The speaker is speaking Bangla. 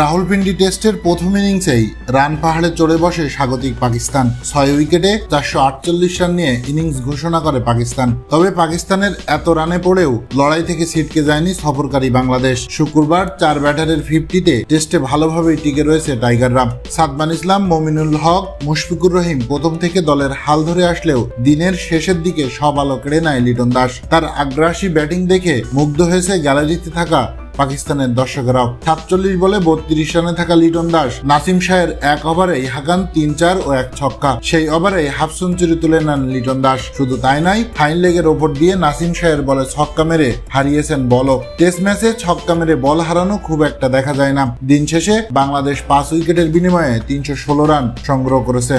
রাহুলপিন্ডি টেস্টের প্রথম ইনিংসেই রান পাহাড়ে চড়ে বসে স্বাগতিক পাকিস্তান। 6 উইকেটে 448 রান নিয়ে ইনিংস ঘোষণা করে পাকিস্তান। তবে পাকিস্তানের এত রানে পড়েও লড়াই থেকে ছিটকে যায়নি সফরকারী বাংলাদেশ। শুক্রবার 4 ব্যাটারের 50-তে টেস্টে ভালোভাবেই টিকে রয়েছে টাইগাররা। সাদমান ইসলাম, মমিনুল হক, মুশফিকুর রহিম প্রথম থেকে দলের হাল ধরে আসলেও দিনের শেষের দিকে সব আলো কেড়ে নেয় লিটন দাস। তার আগ্রাসী ব্যাটিং দেখে মুগ্ধ হয়েছে গ্যালারিতে থাকা পাকিস্তানের দর্শকেরাও। 47 বলে 32 রানে থাকা লিটন দাস নাসিম শাহের এক ওভারেই হাঁকান 3-4 ও 1 ছক্কা। সেই ওভারে হাফ সেঞ্চুরি তুলে নেন লিটন দাস। শুধু তাই নয়, ফাইন লেগের ওপর দিয়ে নাসিম শাহের বলে ছক্কা মেরে হারিয়েছেন বলও। টেস্ট ম্যাচে ছক্কা মেরে বল হারানো খুব একটা দেখা যায় না। দিন শেষে বাংলাদেশ 5 উইকেটের বিনিময়ে 316 রান সংগ্রহ করেছে।